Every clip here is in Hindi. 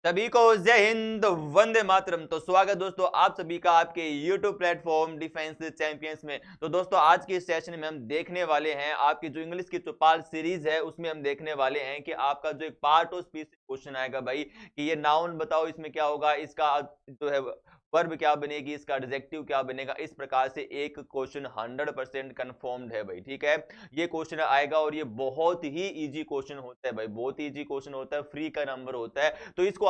सभी को जय हिंद, वंदे मातरम। तो स्वागत दोस्तों आप सभी का आपके YouTube प्लेटफॉर्म डिफेंस चैंपियंस में। तो दोस्तों आज के इस सेशन में हम देखने वाले हैं आपकी जो इंग्लिश की चौपाल सीरीज है उसमें हम देखने वाले हैं कि आपका जो एक पार्ट ऑफ स्पीच क्वेश्चन आएगा भाई कि ये नाउन बताओ इसमें क्या होगा, इसका जो है वर्ब क्या बनेगी, इसका एडजेक्टिव क्या बनेगा। इस प्रकार से एक क्वेश्चन 100% कंफर्म्ड है भाई, ठीक है। ये क्वेश्चन आएगा और ये बहुत ही इजी क्वेश्चन होता है भाई, बहुत ही इजी क्वेश्चन होता है, फ्री का नंबर होता है। तो इसको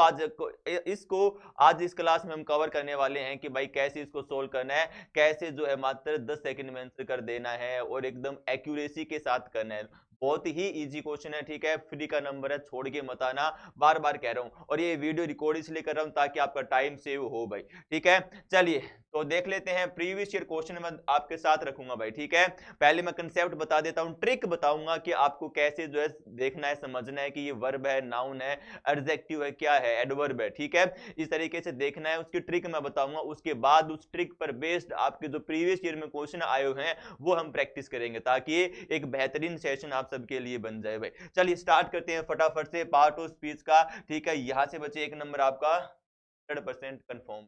आज इस क्लास में हम कवर करने वाले हैं कि भाई कैसे इसको सोल्व करना है, कैसे जो है मात्र 10 सेकंड में आंसर कर देना है और एकदम एक्यूरेसी के साथ करना है। बहुत ही इजी क्वेश्चन है, ठीक है। फ्री का नंबर है, छोड़ के मत आना, बार बार कह रहा हूं। और ये वीडियो रिकॉर्ड इसलिए कर रहा हूं ताकि आपका टाइम सेव हो भाई, ठीक है। चलिए तो देख लेते हैं प्रीवियस ईयर क्वेश्चन मैं आपके साथ रखूंगा भाई, ठीक है। पहले मैं कंसेप्ट बता देता हूं, ट्रिक बताऊंगा कि आपको कैसे जो है देखना है, समझना है कि ये वर्ब है, नाउन है, एडजेक्टिव है, क्या है, एडवर्ब है, ठीक है। इस तरीके से देखना है, उसकी ट्रिक मैं बताऊंगा। उसके बाद उस ट्रिक पर बेस्ड आपके जो प्रीवियस ईयर में क्वेश्चन आए हुए हैं वो हम प्रैक्टिस करेंगे ताकि एक बेहतरीन सेशन आप सबके लिए बन जाए भाई। चलिए स्टार्ट करते हैं फटाफट से पार्ट ऑफ स्पीच का, ठीक है। यहां से बचे एक नंबर आपका 100% कंफर्म।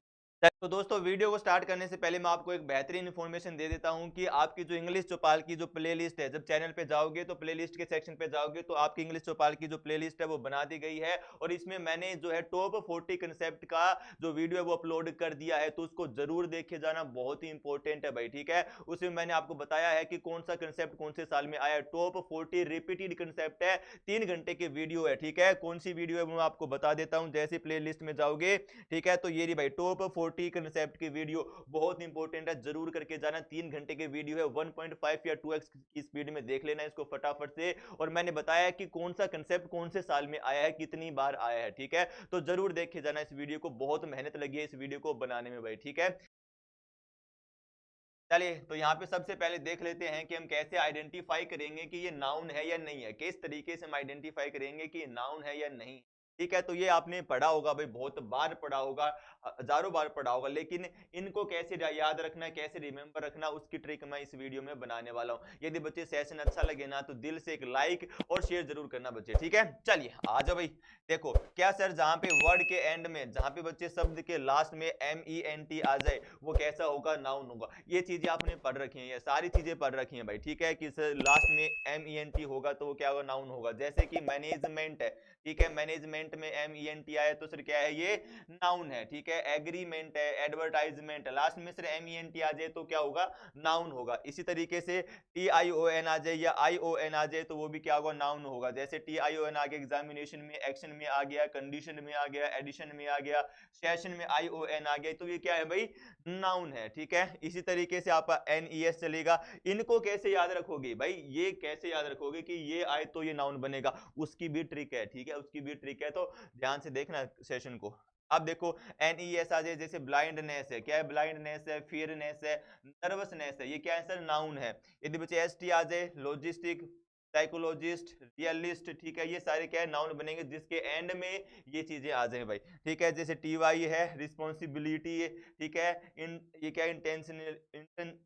तो दोस्तों वीडियो को स्टार्ट करने से पहले मैं आपको एक बेहतरीन इन्फॉर्मेशन दे देता हूं कि आपकी जो इंग्लिश चौपाल की जो प्लेलिस्ट है, जब चैनल पे जाओगे तो प्लेलिस्ट के सेक्शन पे जाओगे तो आपकी इंग्लिश चौपाल की जो प्लेलिस्ट है वो बना दी गई है और इसमें मैंने जो है टॉप 40 कंसेप्ट का जो वीडियो है वो अपलोड कर दिया है। तो उसको जरूर देखे जाना, बहुत ही इंपॉर्टेंट है भाई, ठीक है। उसमें मैंने आपको बताया है कि कौन सा कंसेप्ट कौन से साल में आया। टॉप 40 रिपीटेड कंसेप्ट है, 3 घंटे की वीडियो है, ठीक है। कौन सी वीडियो है वो मैं आपको बता देता हूं जैसे प्ले में जाओगे, ठीक है। तो ये रही भाई टॉप 40 कंसेप्ट की वीडियो, बहुत इंपॉर्टेंट है, जरूर करके जाना। 3 घंटे की वीडियो है, 1.5 या 2x की स्पीड में देख लेना इसको फटाफट से। और मैंने बताया कि कौन सा कंसेप्ट कौन से साल में आया है, कितनी बार आया है, ठीक है। तो जरूर देखे जाना इस वीडियो को, बहुत मेहनत लगी है इस वीडियो को बनाने में भाई, ठीक है। चलिए तो यहाँ पे सबसे पहले देख लेते हैं कि हम कैसे आइडेंटिफाई करेंगे कि ये नाउन है या नहीं है, किस तरीके से हम आइडेंटिफाई करेंगे कि ये नाउन है या नहीं, ठीक है। तो ये आपने पढ़ा होगा भाई, बहुत बार पढ़ा होगा, हजारों बार पढ़ा होगा, लेकिन इनको कैसे याद रखना है, कैसे रिमेंबर रखना, उसकी ट्रिक मैं इस वीडियो में बनाने वाला हूँ। यदि बच्चे सेशन अच्छा लगे ना तो दिल से एक लाइक और शेयर जरूर करना बच्चे, ठीक है। चलिए आ जाओ भाई। देखो क्या सर, जहां पे वर्ड के एंड में, जहां पे बच्चे शब्द के लास्ट में MENT आ जाए वो कैसा होगा, नाउन होगा। ये चीजें आपने पढ़ रखी हैं, ये सारी चीजें पढ़ रखी हैं भाई, ठीक है। कि सर लास्ट में MENT होगा तो वो क्या होगा, नाउन होगा। जैसे कि मैनेजमेंट है, ठीक है, मैनेजमेंट में MENT आया तो सर क्या है, ये नाउन है, ठीक है। एग्रीमेंट है, एडवर्टाइजमेंट है, लास्ट में सर MENT आ जाए तो क्या होगा, नाउन होगा। इसी तरीके से TION आ जाए या ION आ जाए तो वो भी क्या होगा, नाउन होगा। जैसे TION आ गया एग्जामिनेशन में, एक्शन में आ गया, कंडीशन में आ गया, एडिशन में आ गया, सेशन में ION आ गया, तो ये क्या है भाई, नाउन है, ठीक है। इसी तरीके से आपका NES चलेगा। इनको कैसे याद रखोगे भाई, ये कैसे याद रखोगे कि ये आए तो ये नाउन बनेगा, उसकी भी ट्रिक है, ठीक है, उसकी भी ट्रिक है। तो ध्यान से देखना सेशन को। अब देखो NES आ जाए, जैसे ब्लाइंडनेस है, क्या है, ब्लाइंडनेस है, फियरनेस है, नर्वसनेस है, ये क्या है सर, नाउन है। यदि बच्चे ST आ जाए, लॉजिस्टिक, साइकोलॉजिस्ट, रियलिस्ट, ठीक है, ये सारे क्या है, नाउन बनेंगे जिसके एंड में ये चीजें आ जाए भाई, ठीक है। जैसे TY है, रिस्पॉन्सिबिलिटी है, ठीक है। इन ये क्या,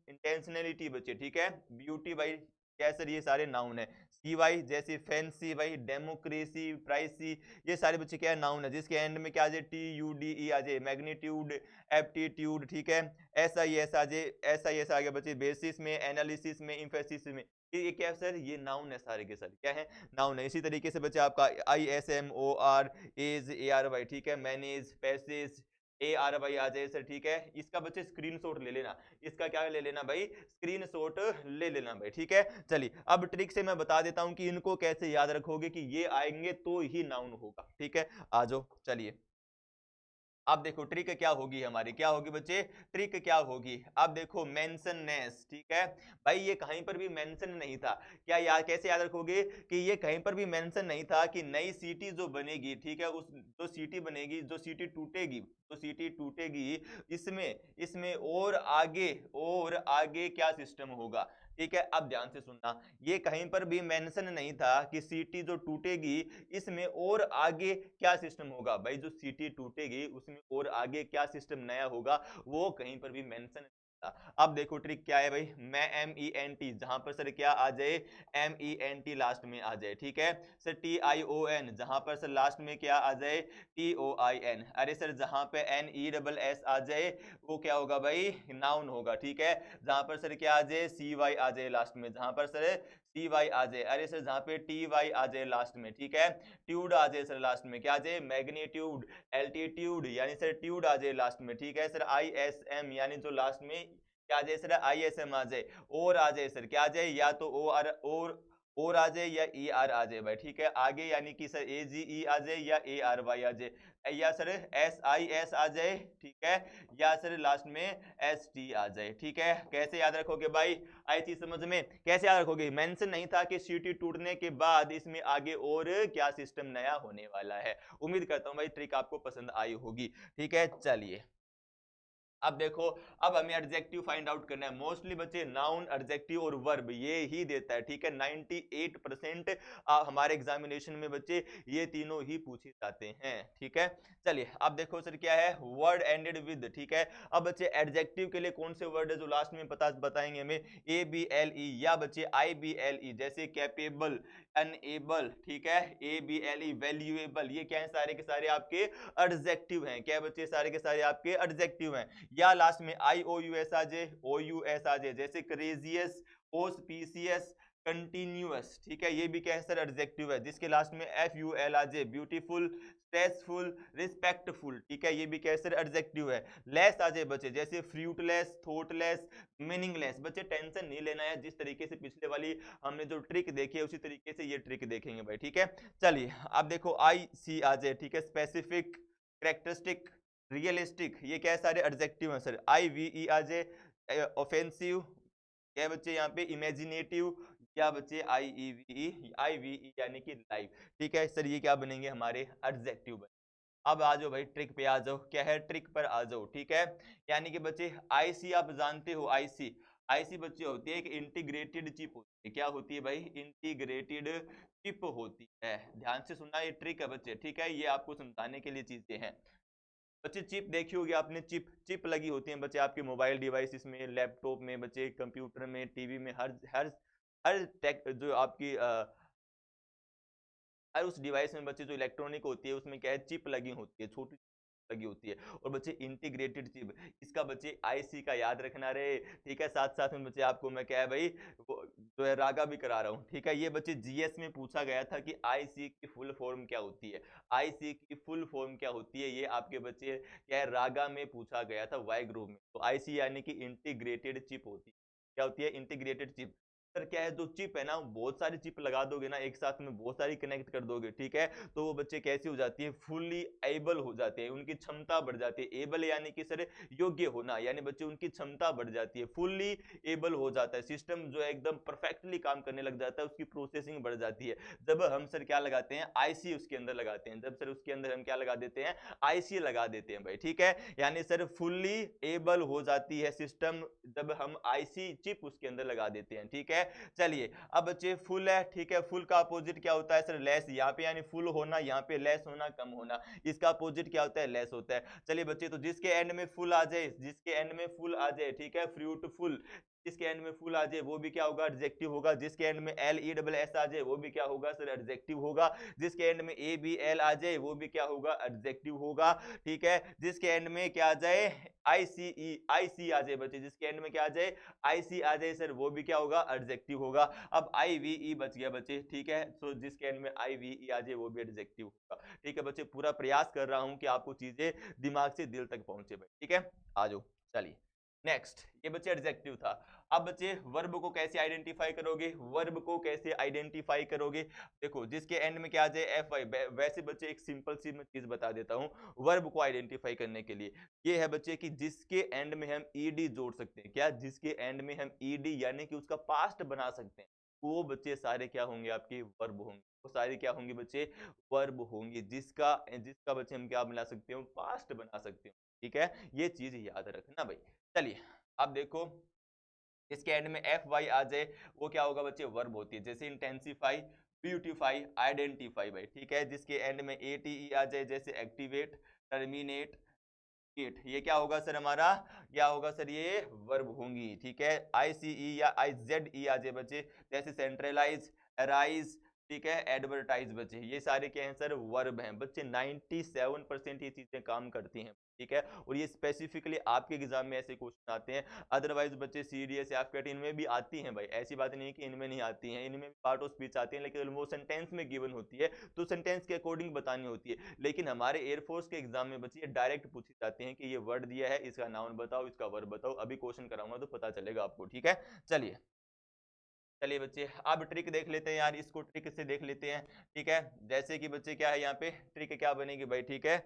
इंटेंशनलिटी बच्चे, ठीक है। ब्यूटी भाई, क्या सर, ये सारे नाउन है। CY जैसे फैंसी भाई, डेमोक्रेसी, प्राइसी, ये सारे बच्चे क्या है, नाउन है जिसके एंड में क्या आ जाए, TUDE आ जाए, मैग्नीट्यूड, एप्टीट्यूड, ठीक है। SIS आ जाए, SIS आ गया बच्चे, बेसिस में, एनालिसिस में, इंफेसिस में, ये क्या है सर, ये नाउन है, सारे के सारे क्या है, नाउन है। इसी तरीके से बच्चे आपका ISMOR, एज AR भाई, ठीक है। मैनेज, पैसेज, AR भाई आ जाए सर, ठीक है। इसका बच्चे स्क्रीनशॉट ले लेना, इसका क्या ले लेना भाई, स्क्रीनशॉट ले लेना भाई, ठीक है। चलिए अब ट्रिक से मैं बता देता हूं कि इनको कैसे याद रखोगे कि ये आएंगे तो ही नाउन होगा, ठीक है। आ जाओ चलिए। अब देखो ट्रिक क्या होगी हमारी, क्या होगी बच्चे, ट्रिक क्या होगी। अब देखो मेंशननेस, ठीक है। भाई ये कहीं पर भी मेंशन नहीं था, क्या याद, कैसे याद रखोगे कि ये कहीं पर भी मेंशन नहीं था कि नई सिटी जो बनेगी, ठीक है, उस जो सिटी बनेगी, जो सिटी टूटेगी, जो सिटी टूटेगी, इसमें इसमें और आगे क्या सिस्टम होगा, ठीक है। अब ध्यान से सुनना, ये कहीं पर भी मेंशन नहीं था कि सिटी जो टूटेगी इसमें और आगे क्या सिस्टम होगा। भाई जो सिटी टूटेगी उसमें और आगे क्या सिस्टम नया होगा, वो कहीं पर भी मेंशन अब देखो ट्रिक क्या है भाई, मैं MENT, जहां पर सर क्या आ जाए, MENT लास्ट में आ जाए, ठीक है सर। TION, जहां पर सर लास्ट में क्या आ जाए, TOIN। अरे सर जहां पे NESS आ जाए वो क्या होगा भाई, नाउन होगा, ठीक है। जहां पर सर क्या आ जाए, CY आ जाए लास्ट में, जहां पर सर CY आ जाए, अरे सर जहां पे TY आ जाए लास्ट में, ठीक है। ट्यूड आ जाए सर लास्ट में, क्या आ जाए, मैग्नीट्यूड, एल्टीट्यूड यानी सर ट्यूड आ जाए लास्ट में, ठीक है सर। ISM यानी जो लास्ट में क्या आ जाए सर, ISM आ जाए। और आ जाए सर, क्या आ जाए, या तो और आ जाए या ER आ जाए भाई, ठीक है। आगे यानी कि सर AGE आ जाए या ARY आ जाए, या सर SIS आ जाए, ठीक है, या सर लास्ट में ST आ जाए, ठीक है। कैसे याद रखोगे भाई, आई चीज समझ में, कैसे याद रखोगे, मेंशन नहीं था कि सीटी टूटने के बाद इसमें आगे और क्या सिस्टम नया होने वाला है। उम्मीद करता हूं भाई ट्रिक आपको पसंद आई होगी, ठीक है। चलिए अब देखो, अब हमें एडजेक्टिव फाइंड आउट करना है। मोस्टली बच्चे नाउन, एडजेक्टिव और वर्ब ये ही देता है, ठीक है। 98% हमारे एग्जामिनेशन में बच्चे ये तीनों ही पूछे जाते हैं, ठीक है। चलिए अब देखो सर क्या है, वर्ड एंडेड विद, ठीक है। अब बच्चे एडजेक्टिव के लिए कौन से वर्ड है जो लास्ट में बताएंगे हमें, ABLE या बच्चे IBLE, जैसे कैपेबल, अनएबल, ठीक है, ABLE, वैल्यूएबल, ये क्या है, सारे के सारे आपके एडजेक्टिव हैं, क्या बच्चे, सारे के सारे आपके एडजेक्टिव हैं। या लास्ट में IOUS आ जाए, OUS आ जाए, जैसे क्रेजियस, ऑस्पिशियस, कंटिन्यूअस, ठीक है, ये भी क्या है सर, एडजेक्टिव है। जिसके लास्ट में FUL आ जाए, ब्यूटीफुल, स्ट्रेसफुल, रिस्पेक्टफुल, ठीक है, ये भी क्या है सर, एडजेक्टिव है। लेस आ जाए बच्चे, जैसे फ्रूटलेस, थॉटलेस, मीनिंगलेस। बच्चे टेंशन नहीं लेना है, जिस तरीके से पिछले वाली हमने जो ट्रिक देखी है उसी तरीके से ये ट्रिक देखेंगे भाई, ठीक है। चलिए अब देखो IC आ जाए, ठीक है, स्पेसिफिक, कैरेक्टरिस्टिक, रियलिस्टिक, ये क्या है, सारे एडजेक्टिव हैं सर। IVE आ जाए, ऑफेंसिव, क्या बच्चे यहाँ पे, इमेजिनेटिव, या बच्चे IVE यानी कि लाइव, ठीक है सर, ये क्या बनेंगे, हमारे एडजेक्टिव बने। अब आ जाओ भाई ट्रिक पे आ जाओ, क्या है, ट्रिक पर आ जाओ, ठीक है। यानी कि बच्चे IC आप जानते हो, IC बच्चे होती है एक इंटीग्रेटेड चिप होती है, क्या होती है भाई, इंटीग्रेटेड चिप होती है। ध्यान से सुनना, ये ट्रिक है बच्चे, ठीक है, ये आपको समझाने के लिए चीजें हैं। बच्चे चिप देखी होगी आपने, चिप चिप लगी होती है बच्चे आपके मोबाइल डिवाइसेस में, लैपटॉप में, बच्चे कंप्यूटर में, टीवी में, हर हर हर टेक जो आपकी हर उस डिवाइस में बच्चे जो इलेक्ट्रॉनिक होती है उसमें क्या है, चिप लगी होती है, छोटी लगी होती है। और बच्चे इंटीग्रेटेड चिप, इसका बच्चे IC का याद रखना रहे, ठीक है। साथ साथ में बच्चे आपको मैं क्या है भाई, वो जो है रागा भी करा रहा हूँ, ठीक है। ये बच्चे GS में पूछा गया था कि IC की फुल फॉर्म क्या होती है, IC की फुल फॉर्म क्या होती है, ये आपके बच्चे क्या है, रागा में पूछा गया था, वाई ग्रुप में। तो IC यानी कि इंटीग्रेटेड चिप होती है, क्या होती है, इंटीग्रेटेड चिप। सर क्या है, जो चिप है ना, बहुत सारी चिप लगा दोगे ना एक साथ में, बहुत सारी कनेक्ट कर दोगे, ठीक है, तो वो बच्चे कैसी हो जाती है, फुल्ली एबल हो जाते हैं, उनकी क्षमता बढ़ जाती है। एबल यानी कि सर योग्य होना, यानी बच्चे उनकी क्षमता बढ़ जाती है, फुल्ली एबल हो जाता है, सिस्टम जो है एकदम परफेक्टली काम करने लग जाता है, उसकी प्रोसेसिंग बढ़ जाती है। जब हम सर क्या लगाते हैं, IC उसके अंदर लगाते हैं, जब सर उसके अंदर हम क्या लगा देते हैं, IC लगा देते हैं भाई, ठीक है। यानी सर फुल्ली एबल हो जाती है सिस्टम जब हम IC चिप उसके अंदर लगा देते हैं, ठीक है। चलिए अब बच्चे फुल है, ठीक है, फुल का अपोजिट क्या होता है सर, लेस। यहाँ पे यानी फुल होना, यहाँ पे लेस होना, कम होना, इसका अपोजिट क्या होता है, लेस होता है। चलिए बच्चे, तो जिसके एंड में फुल आ जाए, जिसके एंड में फुल आ जाए, ठीक है, फ्रूटफुल, जिसके एंड में फुल आ जाए वो भी क्या होगा, एडजेक्टिव होगा। जिसके एंड में LESS आ जाए वो भी क्या होगा सर, एडजेक्टिव होगा। जिसके एंड में ABL आ जाए वो भी क्या होगा, एडजेक्टिव होगा, ठीक है। जिसके एंड में क्या आ जाए, IC आ जाए बच्चे, जिसके एंड में क्या आ जाए, IC आ जाए सर, वो भी क्या होगा, एडजेक्टिव होगा। अब IVE बच गया बच्चे, ठीक है, तो जिसके एंड में IVE आ जाए वो भी एडजेक्टिव होगा, ठीक है बच्चे। पूरा प्रयास कर रहा हूं कि आपको चीजें दिमाग से दिल तक पहुंचे भाई, ठीक है। आ जाओ, चलिए नेक्स्ट, ये बच्चे एडजेक्टिव था। अब बच्चे वर्ब को कैसे आइडेंटिफाई करोगे, वर्ब को कैसे आइडेंटिफाई करोगे, देखो जिसके एंड में क्या आ जाए, FY। वैसे बच्चे एक सिंपल सी मैं चीज बता देता हूँ वर्ब को आइडेंटिफाई करने के लिए, ये है बच्चे कि जिसके एंड में हम ED जोड़ सकते हैं, क्या, जिसके एंड में हम ED यानी कि उसका पास्ट बना सकते हैं, वो बच्चे सारे क्या होंगे, आपके वर्ब होंगे, वो सारे क्या होंगे बच्चे, वर्ब होंगे। जिसका जिसका बच्चे हम क्या बना सकते हो, पास्ट बना सकते हो, ठीक है, ये चीज याद रखना भाई। चलिए अब देखो, इसके एंड में FY आ जाए वो क्या होगा बच्चे, वर्ब होती है, जैसे इंटेंसिफाई, ब्यूटीफाई, आइडेंटिफाई भाई, ठीक है। जिसके एंड में ATE आ जाए, जैसे एक्टिवेट, टर्मिनेट, इट, ये क्या होगा सर हमारा, क्या होगा सर, ये वर्ब होंगी, ठीक है। ICE या IZE आ जाए बच्चे, जैसे सेंट्रलाइज, अराइज, ठीक है, एडवर्टाइज बच्चे, ये सारे क्या हैं सर, वर्ब हैं बच्चे। 97% ये चीजें काम करती हैं, ठीक है। और ये स्पेसिफिकली आपके एग्जाम में ऐसे क्वेश्चन आते हैं, अदरवाइज बच्चे CDS या FCAT इनमें भी आती हैं भाई, ऐसी बात नहीं है कि इनमें नहीं आती हैं, इनमें भी पार्ट ऑफ स्पीच आती है, लेकिन वो सेंटेंस में गिवन होती है, तो सेंटेंस के अकॉर्डिंग बतानी होती है। लेकिन हमारे एयरफोर्स के एग्जाम में बच्चे डायरेक्ट पूछे जाते हैं कि ये वर्ड दिया है, इसका नाउन बताओ, इसका वर्ब बताओ। अभी क्वेश्चन कराऊंगा तो पता चलेगा आपको, ठीक है। चलिए चलिए बच्चे, अब ट्रिक देख लेते हैं यार, इसको ट्रिक से देख लेते हैं, ठीक है। जैसे कि बच्चे क्या है यहाँ पे ट्रिक क्या बनेगी भाई, ठीक है,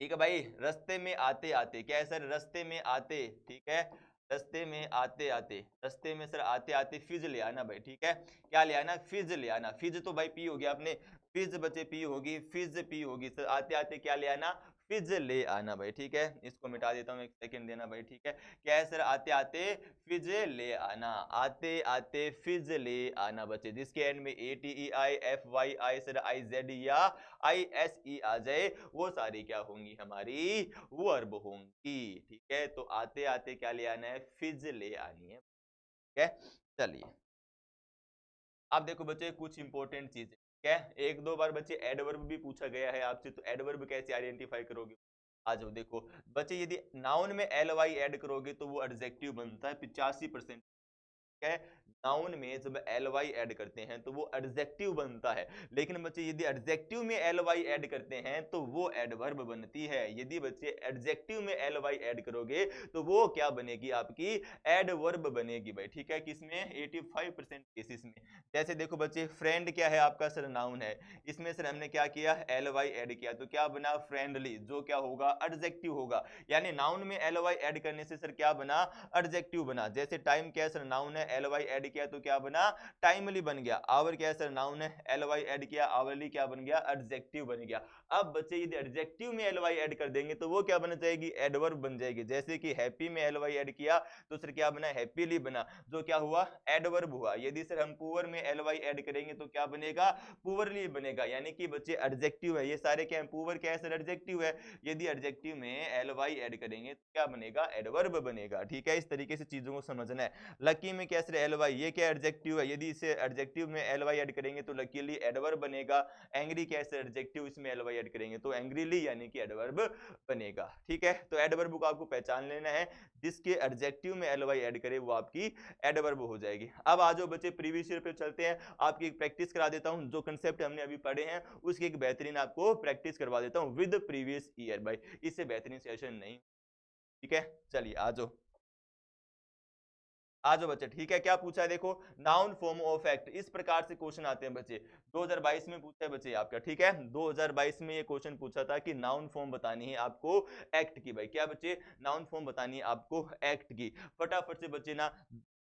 ठीक है भाई। रास्ते में आते आते, क्या है सर, रास्ते में आते, ठीक है, रास्ते में आते आते, रास्ते में सर आते आते फिज ले आना भाई, ठीक है। क्या ले आना, फिज ले आना, फिज तो भाई पी हो गया आपने, फिज बच्चे पी होगी, फिज पी होगी सर, आते आते क्या ले आना, फिज ले आना भाई, ठीक है। इसको मिटा देता हूँ, एक सेकंड देना भाई, ठीक है। क्या है सर, आते आते फिज ले आना, आते आते फिज ले आना बच्चे, जिसके एंड में ATEI FYI सर IZ या ISE आ जाए, वो सारी क्या होंगी, हमारी वर्ब होंगी, ठीक है। तो आते आते क्या ले आना है, फिज ले आनी है, ठीक है। चलिए अब देखो बच्चे कुछ इंपॉर्टेंट चीजें, क्या है, एक दो बार बच्चे एडवर्ब भी पूछा गया है आपसे, तो एडवर्ब कैसे आइडेंटिफाई करोगे, आ जाओ देखो बच्चे, यदि नाउन में LY ऐड करोगे तो वो एडजेक्टिव बनता है 85%, है। नाउन में जब ly ऐड करते हैं तो वो एडजेक्टिव बनता है, लेकिन बच्चे यदि एडजेक्टिव में ly ऐड करते हैं तो वो एडवर्ब बनती है। यदि बच्चे एडजेक्टिव में ly ऐड करोगे तो वो क्या बनेगी, आपकी एडवर्ब बनेगी भाई, ठीक है। किसमें, 85% केसेस में। जैसे देखो बच्चे, फ्रेंड क्या है आपका सर, नाउन है, इसमें सर हमने क्या किया, ly ऐड किया, तो क्या बना, फ्रेंडली, जो क्या होगा, एडजेक्टिव होगा। यानी नाउन में ly ऐड करने से सर क्या बना, एडजेक्टिव बना। जैसे टाइम क्या है सर, नाउन है, LY ऐड किया तो क्या बना, टाइमली बन गया। आवर क्या है सर, नाउन है, LY ऐड किया, आवरली क्या बन गया, एडजेक्टिव बन गया। अब बच्चे यदि एडजेक्टिव में LY ऐड कर देंगे तो वो क्या बन जाएगी, एडवर्ब बन जाएगी। जैसे कि हैप्पी में LY ऐड किया तो सर क्या बना, हैप्पीली बना, जो क्या हुआ, एडवर्ब हुआ। यदि सर हम पुअर में LY ऐड करेंगे तो क्या बनेगा, पुअरली बनेगा, यानी कि बच्चे एडजेक्टिव है, ये सारे क्या है, पुअर क्या है सर, एडजेक्टिव है। यदि एडजेक्टिव में LY ऐड करेंगे तो क्या बनेगा, एडवर्ब बनेगा, ठीक है। इस तरीके से चीजों को समझना है। लकी में क्या सर, LY, ये क्या एडजेक्टिव है, यदि इसे एडजेक्टिव में LY ऐड करेंगे तो लकीली एडवर्ब बनेगा। एंग्री क्या है एडजेक्टिव, इसमें LY ऐड करेंगे तो एंग्रीली यानी कि एडवर्ब बनेगा, ठीक है। तो एडवर्ब को आपको पहचान लेना है, जिसके एडजेक्टिव में LY ऐड करे वो आपकी एडवर्ब हो जाएगी। अब आ जाओ बच्चे प्रीवियस ईयर पे चलते हैं, आपकी एक प्रैक्टिस करा देता हूं, जो कंसेप्ट हमने अभी पढ़े हैं उसकी एक बेहतरीन आपको प्रैक्टिस करवा देता हूं विद प्रीवियस ईयर भाई, इससे बेहतरीन सेशन नहीं, ठीक है। चलिए आ जाओ, आ जाओ बच्चे, ठीक है। क्या पूछा है देखो, नाउन फॉर्म ऑफ एक्ट, इस प्रकार से क्वेश्चन आते हैं बच्चे। 2022 में पूछा है बच्चे आपका, ठीक है, 2022 में ये क्वेश्चन पूछा था कि नाउन फॉर्म बतानी है आपको एक्ट की भाई, क्या बच्चे, नाउन फॉर्म बतानी है आपको एक्ट की। फटाफट से बच्चे ना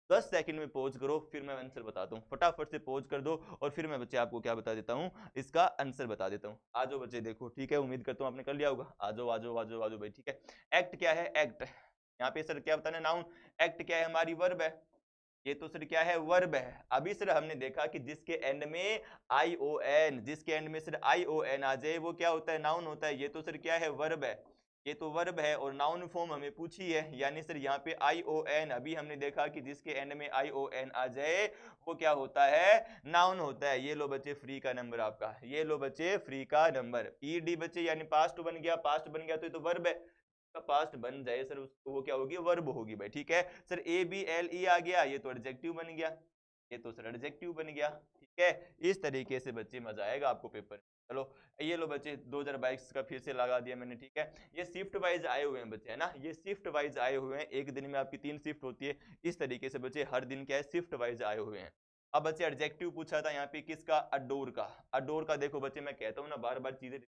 10 सेकंड में पॉज करो, फिर मैं आंसर बताता हूँ। फटाफट से पॉज कर दो और फिर मैं बच्चे आपको क्या बता देता हूँ, इसका आंसर बता देता हूँ। आ जाओ बच्चे देखो, ठीक है, उम्मीद करता हूँ आपने कर लिया होगा। आ जाओ आ जाओ आ जाओ आ जाओ भाई, ठीक है। एक्ट क्या है, एक्ट, यहाँ पे सर क्या बताना, नाउन। एक्ट क्या है, हमारी वर्ब है, ये तो सर क्या है, वर्ब है। अभी सर हमने देखा कि जिसके एंड में ION, जिसके एंड में सर ION आ जाए वो क्या होता है, नाउन होता है। ये तो सर क्या है, वर्ब है, ये तो वर्ब है। और नाउन फॉर्म हमें पूछी है, यानी सर यहाँ पे ION, अभी हमने देखा कि जिसके एंड में ION आ जाए वो क्या होता है, नाउन होता है। ये लो बच्चे फ्री का नंबर आपका, ये लो बच्चे फ्री का नंबर। ED बच्चे यानी पास्ट बन गया, पास्ट बन गया तो ये तो वर्ब है, पास्ट बन जाए सर उसको वो क्या होगी, वर्ब होगी भाई, ठीक है। सर ABLE आ गया, ये तो एडजेक्टिव बन गया, ये तो सर एडजेक्टिव बन गया, ठीक है। इस तरीके से बच्चे मजा आएगा आपको पेपर। चलो ये लो बच्चे 2022 का फिर से लगा दिया मैंने, ठीक है। ये शिफ्ट वाइज आए हुए हैं बच्चे, है ना, ये शिफ्ट वाइज आए हुए हैं, एक दिन में आपकी 3 शिफ्ट होती है। इस तरीके से बच्चे हर दिन क्या है, शिफ्ट वाइज आए हुए हैं। अब बच्चे एडजेक्टिव पूछा था यहाँ पे किसका, अडोर का। अडोर का देखो बच्चे, मैं कहता हूँ ना बार बार चीजें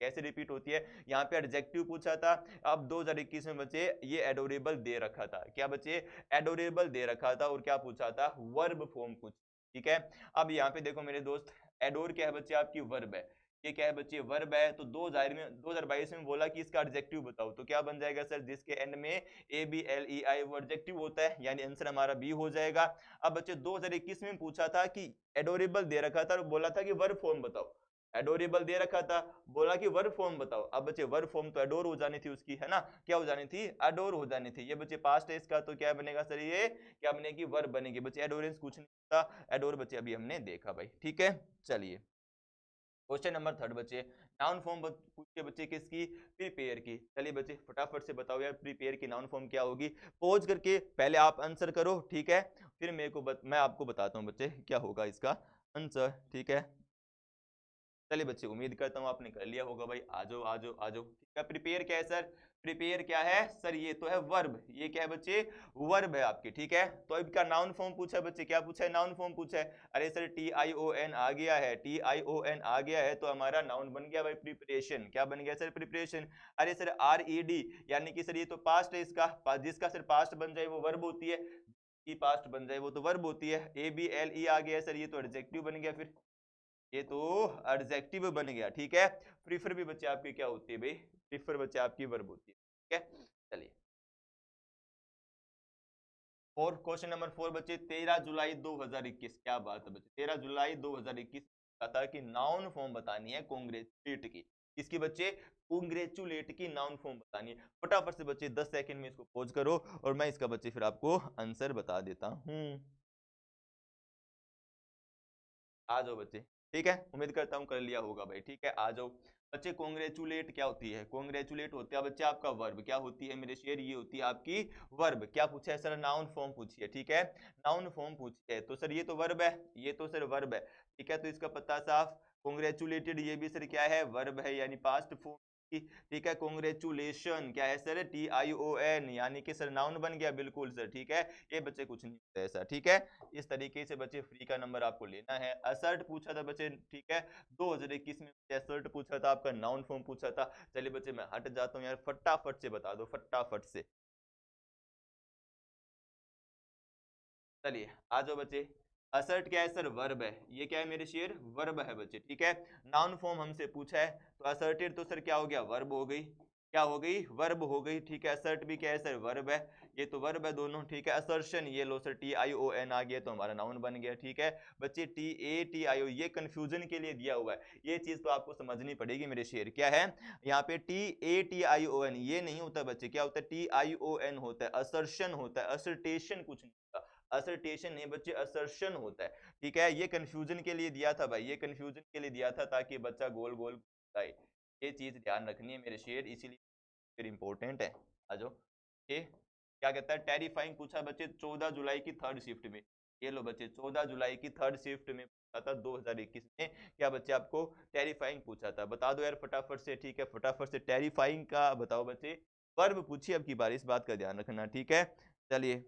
कैसे रिपीट होती है। यहाँ पे एडजेक्टिव पूछा था, अब 2021 में बच्चे ये एडोरेबल दे रखा था, क्या बच्चे, एडोरेबल दे रखा था। और क्या पूछा था, वर्ब फॉर्म कुछ, ठीक है। अब यहाँ पे देखो मेरे दोस्त, एडोर क्या है बच्चे, आपकी वर्ब है, ये क्या है बच्चे, वर्ब है। तो 2022 में बोला कि इसका एडजेक्टिव बताओ, तो क्या बन जाएगा सर, जिसके एंड में ABLEI वो एडजेक्टिव होता है, यानी आंसर हमारा बी हो जाएगा। अब बच्चे 2021 में पूछा था कि एडोरेबल दे रखा था और बोला था कि वर्ब फॉर्म बताओ, एडोरेबल दे रखा था, बोला कि वर्ब फॉर्म बताओ। अब बच्चे वर्ब फॉर्म तो एडोर हो जानी थी उसकी, है ना, क्या हो जानी थी, एडोर हो जानी थी। ये बच्चे पास्ट है इसका, तो क्या बनेगा सर, ये क्या बनेगी, वर्ब बनेगी बच्चे, एडोरेंस कुछ नहीं था, एडोर बच्चे अभी हमने देखा भाई, ठीक है। चलिए क्वेश्चन नंबर थर्ड बच्चे, नाउन फॉर्म पूछ के बच्चे किसकी, प्रिपेयर की। चलिए बच्चे फटाफट से बताओ यार, प्रिपेयर की नाउन फॉर्म क्या होगी, पॉज करके पहले आप आंसर करो, ठीक है, फिर मेरे को मैं आपको बताता हूँ बच्चे क्या होगा इसका आंसर, ठीक है। चलिए बच्चे उम्मीद करता हूँ आपने कर लिया होगा भाई, आजो आजो आजो, ठीक है। प्रिपेयर क्या है सर, प्रिपेयर क्या है सर, ये तो है वर्ब, ये क्या है बच्चे, वर्ब है आपकी, ठीक है। तो इसका नाउन फॉर्म पूछा है बच्चे, क्या पूछा है, नाउन फॉर्म पूछा है। अरे sir T I O N आ गया है, टी आई ओ एन आ गया है, तो हमारा नाउन बन गया भाई प्रिपरेशन, क्या बन गया सर, प्रिपरेशन। अरे सर आर ई डी, यानी कि सर ये तो पास्ट है इसका, जिसका सर पास्ट बन जाए वो वर्ब होती है, की पास्ट बन जाए वो तो वर्ब होती है। ए बी एल ई आ गया सर, ये तो एडजेक्टिव बन गया, फिर ये तो एडजेक्टिव बन गया, ठीक है। प्रीफर भी बच्चे आपकी क्या होती है भाई, प्रीफर बच्चे आपकी वर्ब होती है, ठीक है। चलिए फोर, क्वेश्चन नंबर फोर बच्चे, 13 जुलाई 2021, क्या बात है बच्चे, 13 जुलाई 2021 का था कि नाउन फॉर्म बतानी है कांग्रेचुलेट की, किसकी बच्चे, कांग्रेचुलेट की नाउन फॉर्म बतानी है। फटाफट से बच्चे 10 सेकंड में इसको पॉज करो, और मैं इसका बच्चे फिर आपको आंसर बता देता हूँ। आ जाओ बच्चे, ठीक है, उम्मीद करता हूँ कर लिया होगा भाई, ठीक है, आ जाओ बच्चे। कॉन्ग्रेचुलेट क्या होती है, कॉन्ग्रेचुलेट होती है बच्चे आपका वर्ब, क्या होती है मेरे शेर, ये होती है आपकी वर्ब। क्या पूछा है सर, नाउन फॉर्म पूछी है, ठीक है, नाउन फॉर्म पूछी है, तो सर ये तो वर्ब है, ये तो सर वर्ब है, ठीक है, तो इसका पता साफ। कॉन्ग्रेचुलेटेड ये भी सर क्या है, वर्ब है, यानी पास्ट फॉर्म, ठीक है। कॉन्ग्रेचुलेशन क्या है sir, T I O N, यानी कि सर नाउन बन गया, बिल्कुल सर, ठीक है। ये बच्चे कुछ नहीं होता ऐसा, ठीक है। इस तरीके से बच्चे फ्री का नंबर आपको लेना है। असर्ट पूछा था बच्चे, ठीक है, 2021 में असर्ट पूछा था, आपका नाउन फॉर्म पूछा था। चलिए बच्चे मैं हट जाता हूँ यार, फटाफट से बता दो, फटाफट से। चलिए आ जाओ बच्चे, असर्ट क्या है सर, वर्ब है, ये क्या है मेरे शेर, वर्ब है बच्चे, ठीक है। नाउन फॉर्म हमसे पूछा है, तो असर्टेड तो सर क्या हो गया, वर्ब हो गई, क्या हो गई, वर्ब हो गई, ठीक है। असर्ट भी क्या है सर, वर्ब है, ये तो वर्ब है दोनों, ठीक है। असर्शन ये लो sir, T I O N आ गया, तो हमारा नाउन बन गया, ठीक है। बच्चे टी ए टी आई ओ, ये कंफ्यूजन के लिए दिया हुआ है, ये चीज तो आपको समझनी पड़ेगी मेरे शेर, क्या है यहाँ पे T A T I O N, ये नहीं होता बच्चे, क्या होता है, टी आई ओ एन होता है, असर्शन होता है, असर्टेशन कुछ नहीं होता, असर्टेशन नहीं बच्चे, असर्शन होता है, ठीक है। ये कंफ्यूजन के लिए दिया था भाई, ये कंफ्यूजन के लिए दिया था, ताकि बच्चा गोल गोल घुमाए। ये चीज ध्यान रखनी है मेरे शेर, इसीलिए फिर इंपॉर्टेंट है। आ जाओ, ये क्या कहता है, टेरिफाइंग पूछा बच्चे 14 जुलाई की थर्ड शिफ्ट में, ये लो बच्चे 14 जुलाई की थर्ड शिफ्ट में पूछा था 2021 में, क्या बच्चे आपको टेरिफाइंग पूछा था, बता दो यार फटाफट से, ठीक है, फटाफट से टेरिफाइंग का बताओ बच्चे। वर्ब पूछिए अब की बार, इस बात का ध्यान रखना, ठीक है। चलिए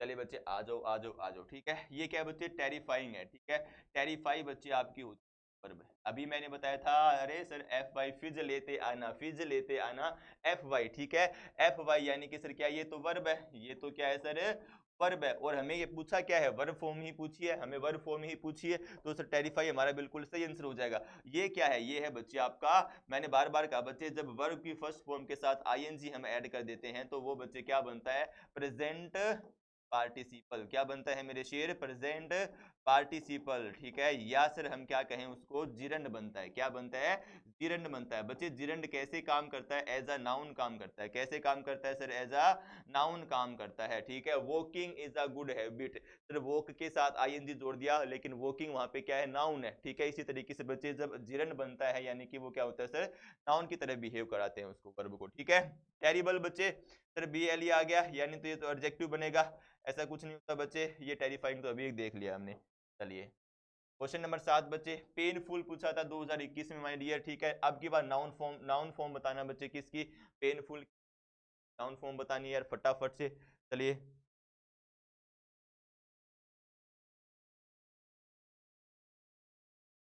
चलिए बच्चे आ जाओ आ जाओ आ जाओ, ठीक है। ये क्या है बच्चे, टेरिफाइंग है, ठीक है। टेरिफाई बच्चे आपकी होती है verb है। अभी मैंने बताया था, अरे सर एफ वाई, फिज लेते आना, फिज लेते आना, एफ वाई, ठीक है। एफ वाई यानी कि सर क्या, ये तो वर्ब है, ये तो क्या है सर, वर्ब है, और हमें ये पूछा क्या है, वर्ब फॉर्म ही पूछी है, हमें वर्ब फॉर्म ही पूछी है, तो सर टेरिफाई हमारा बिल्कुल सही आंसर हो जाएगा। ये क्या है, ये है बच्चे आपका, मैंने बार बार कहा बच्चे, जब वर्ब की फर्स्ट फॉर्म के साथ आईएनजी हम ऐड कर देते हैं, तो वो बच्चे क्या बनता है, प्रेजेंट पार्टिसिपल, क्या बनता है मेरे शेर, प्रेजेंट पार्टिसिपल, ठीक है। या सर हम क्या कहें उसको, जिरंड बनता है, क्या बनता है, जिरंड बनता है बच्चे। जिरंड कैसे काम करता है, एज अ नाउन काम करता है, कैसे काम करता है सर, एज अ नाउन काम करता है, ठीक है। Walking is a good habit, sir walk के साथ आईएनजी जोड़ दिया, लेकिन वॉकिंग वहां पे क्या है, नाउन है, ठीक है। इसी तरीके से बच्चे जब जिरंड बनता है, यानी कि वो क्या होता है सर, नाउन की तरह बिहेव कराते हैं उसको, वर्ब को, ठीक है। टेरिबल बच्चे, सर बी एल ई आ गया, यानी तो ये तो एडजेक्टिव बनेगा, ऐसा कुछ नहीं होता बच्चे, ये टेरिफाइंग तो अभी देख लिया हमने। चलिए क्वेश्चन नंबर 7 बच्चे, पेनफुल पूछा था 2021 में माय डियर, ठीक है। अब की बार नाउन फॉर्म, नाउन फॉर्म बताना बच्चे किसकी, पेनफुल, नाउन फॉर्म बतानी है यार फटाफट से। चलिए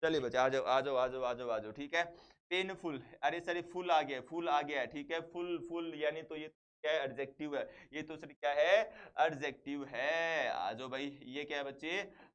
चलिए बच्चे आ जाओ आ जाओ आ जाओ आ जाओ आ जाओ, ठीक है। पेनफुल, अरे सर फुल आ गया, फुल आ गया है, ठीक है, फुल फुल यानी तो ये क्या है, एडजेक्टिव है। ये तो सर क्या है, एडजेक्टिव है। आ जाओ भाई, ये क्या है बच्चे,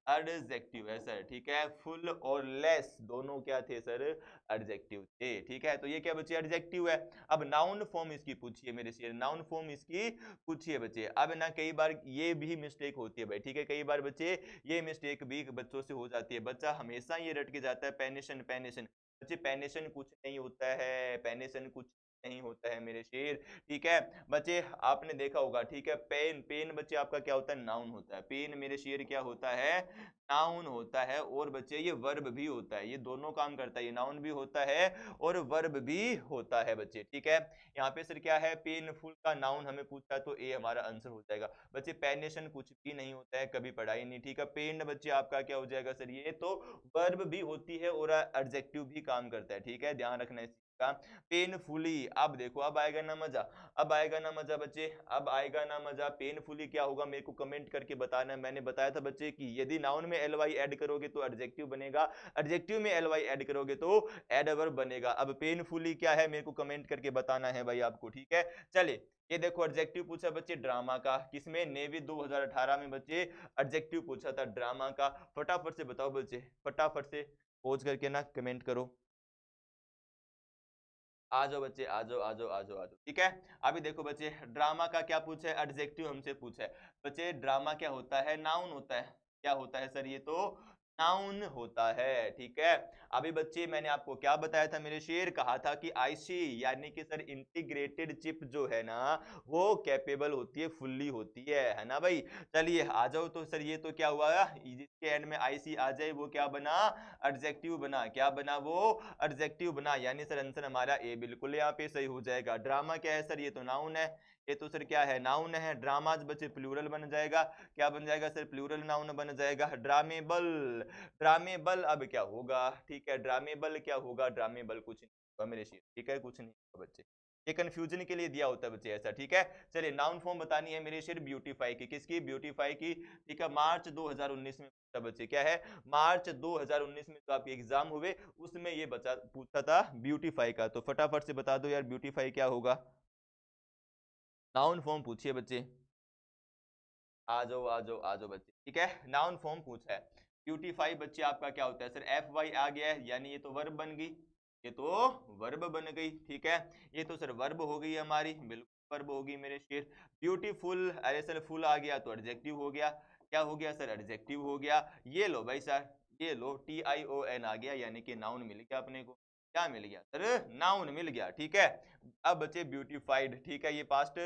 एडजेक्टिव है सर, ठीक है। फुल और लेस दोनों क्या थे सर, एडजेक्टिव थे, ठीक है। तो ये क्या बच्चे, एडजेक्टिव है। अब नाउन फॉर्म इसकी पूछिए मेरे से, नाउन फॉर्म इसकी पूछिए बच्चे। अब ना कई बार ये भी मिस्टेक होती है भाई, ठीक है, कई बार बच्चे ये मिस्टेक भी बच्चों से हो जाती है। बच्चा हमेशा ये रट के जाता है पेनिशन पेनिशन। बच्चे पेनिशन कुछ नहीं होता है, पेनिशन कुछ नहीं होता है मेरे शेर, ठीक है। बच्चे आपने देखा होगा, ठीक है, पेन पेन बच्चे आपका क्या होता है, नाउन होता है। पेन मेरे शेर क्या होता है, नाउन होता है। और बच्चे ये वर्ब भी होता है, ये दोनों काम करता है, ये नाउन भी होता है और वर्ब भी होता है बच्चे, ठीक है। यहाँ पे सर क्या है, पेनफुल का नाउन हमें पूछा तो ए हमारा आंसर हो जाएगा बच्चे। पेनेशन कुछ भी नहीं होता है, कभी पढ़ाई नहीं, ठीक है। पेन बच्चे आपका क्या हो जाएगा सर, ये तो वर्ब भी होती है और एडजेक्टिव भी काम करता है, ठीक है, ध्यान रखना है का। पेनफुली, अब देखो अब आएगा ना मजा, अब आएगा ना मजा बच्चे, अब आएगा ना मजा। पेनफुली क्या होगा मेरे को कमेंट करके बताना है। मैंने बताया था बच्चे कि यदि नाउन में एल वाई ऐड करोगे तो एडजेक्टिव बनेगा, एडजेक्टिव में एल वाई ऐड करोगे तो एडवर्ब बनेगा। अब पेनफुली क्या है मेरे को कमेंट करके बताना है भाई आपको, ठीक है। चलिए ये देखो एडजेक्टिव पूछा बच्चे ड्रामा का, किसमें, नेवी 2018 में बच्चे एडजेक्टिव पूछा था ड्रामा का। फटाफट से बताओ बच्चे, फटाफट से पोज करके ना कमेंट करो। आ जाओ बच्चे, आ जाओ आ जाओ आ जाओ आ जाओ, ठीक है। अभी देखो बच्चे ड्रामा का क्या पूछा है, एडजेक्टिव हमसे पूछा है बच्चे। ड्रामा क्या होता है, नाउन होता है। क्या होता है सर, ये तो नाउन होता है, ठीक है। अभी बच्चे मैंने आपको क्या बताया था मेरे शेर, कहा था कि आईसी यानी कि सर इंटीग्रेटेड चिप जो है ना वो कैपेबल होती है, फुल्ली होती है ना भाई। चलिए आ जाओ, तो सर ये तो क्या हुआ, जिसके एंड में आईसी आ जाए वो क्या बना, एडजेक्टिव बना। क्या बना वो, एडजेक्टिव बना, यानी सर आंसर हमारा ए बिल्कुल यहाँ पे सही हो जाएगा। ड्रामा क्या है सर, ये तो नाउन है, ये तो सर क्या है, नाउन है। ड्रामाज बच्चे प्लूरल बन जाएगा, क्या बन जाएगा सर, प्लूरल नाउन बन जाएगा। ड्रामेबल, ड्रामेबल अब क्या होगा, ठीक है, ड्रामेबल क्या होगा, ड्रामेबल कुछ नहीं होगा मेरे शेर, ठीक है, कुछ नहीं होगा बच्चे। ये कंफ्यूजन के लिए दिया होता है बच्चे ऐसा, ठीक है। चलिए नाउन फॉर्म बतानी है मेरे शेर, ब्यूटीफाई की, किसकी, ब्यूटीफाई की, ठीक है। मार्च 2019 में पूछा बच्चे, क्या है, मार्च 2019 में जो आपके एग्जाम हुए उसमें ये बचा पूछा था ब्यूटीफाई का। तो फटाफट से बता दो यार ब्यूटीफाई क्या होगा, नाउन फॉर्म पूछिए बच्चे। आ जाओ आ जाओ आ जाओ बच्चे, ठीक है, नाउन फॉर्म पूछा है। ब्यूटीफाई बच्चे आपका क्या होता है सर, एफ वाई आ गया है, यानी ये तो वर्ब बन गई, ये तो वर्ब बन गई, ठीक है। ये तो सर वर्ब हो गई हमारी, बिल्कुल वर्ब होगी मेरे शेर। ब्यूटीफुल, अरे सर फुल आ गया तो एडजेक्टिव हो गया। क्या हो गया सर, एडजेक्टिव हो गया। ये लो भाई सर, ये लो टी आई ओ एन आ गया, यानी कि नाउन मिल गया अपने को। क्या मिल गया सर, नाउन मिल गया, ठीक है। अब बचे ब्यूटीफाइड, ठीक है, ये पास्ट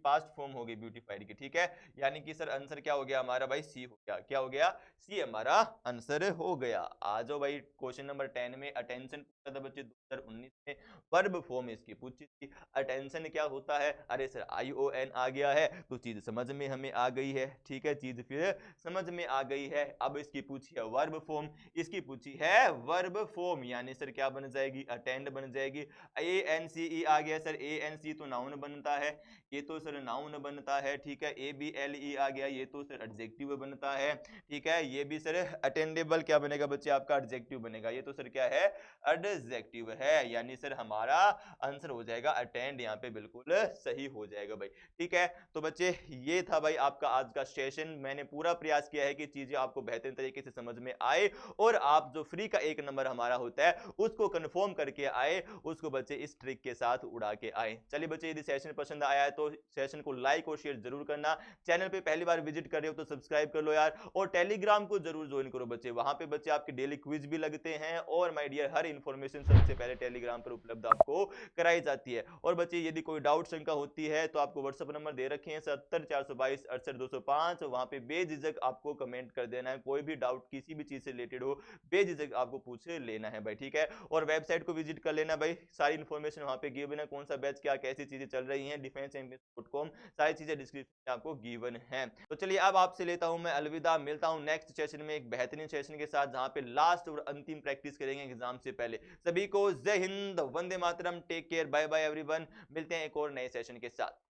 पास्ट फॉर्म हो गई ब्यूटीफाइड की, ठीक है। यानी कि सर आंसर क्या हो गया हमारा भाई, सी हो गया। क्या हो गया, सी हमारा आंसर हो गया। आ जाओ भाई क्वेश्चन नंबर 10 में, अटेंशन पूछा था बच्चे 2019 में, वर्ब फॉर्म इसकी पूछी थी। अटेंशन क्या होता है, अरे सर आई ओ एन आ गया है तो चीज समझ में हमें आ गई है, ठीक है, चीज फिर समझ में आ गई है। अब इसकी पूछी है वर्ब फॉर्म, इसकी पूछी है वर्ब फॉर्म, यानी सर क्या बन जाएगी, अटेंड बन जाएगी। ए एन सी ई आ गया सर, ए एन सी तो नाउन बनता है, ये तो सर नाउन बनता है, ठीक है। ए बी एल ई आ गया, ये तो सर एडजेक्टिव बनता है, ठीक है। ये भी सर अटेंडेबल क्या बनेगा बच्चे आपका, एडजेक्टिव बनेगा, ये तो सर क्या है, एडजेक्टिव है, यानी सर हमारा आंसर हो जाएगा अटेंड, यहाँ पे बिल्कुल सही हो जाएगा भाई, ठीक है। तो बच्चे ये था भाई आपका आज का सेशन। मैंने पूरा प्रयास किया है कि चीजें आपको बेहतर तरीके से समझ में आए और आप जो फ्री का 1 नंबर हमारा होता है उसको कंफर्म करके आए, उसको बच्चे इस ट्रिक के साथ उड़ा के आए। चलिए बच्चे यदि सेशन पसंद आया है तो सेशन को लाइक और शेयर जरूर करना। चैनल पे पहली बार विजिट कर रहे हो तो सब्सक्राइब कर लो यार, और टेलीग्राम को जरूर ज्वाइन करो बच्चे, वहां पे बच्चे आपके डेली क्विज भी लगते हैं और माय डियर हर इंफॉर्मेशन सबसे पहले टेलीग्राम पर उपलब्ध आपको कराई जाती है। और बच्चे यदि कोई डाउट शंका होती है तो आपको व्हाट्सएप नंबर दे रखे हैं 77 422 68 205, वहां पे बेझिझक आपको कमेंट कर देना है, कोई भी डाउट किसी भी चीज से रिलेटेड हो बेझिझक आपको पूछ लेना है भाई, ठीक है। और वेबसाइट को विजिट कर लेना भाई, सारी इन्फॉर्मेशन वहां पे गिवन है, कौन सा बैच क्या कैसी चीजें चल रही हैं, defensechampions.com, सारी चीजें डिस्क्रिप्शन में आपको गिवन है। तो चलिए अब आपसे लेता हूं मैं अलविदा, मिलता हूं नेक्स्ट सेशन में एक बेहतरीन सेशन के साथ जहां पे लास्ट और अंतिम प्रैक्टिस करेंगे एग्जाम से पहले। सभी को Jai Hind, Vande Mataram, take care, bye bye everyone, मिलते हैं एक और नए सेशन के साथ।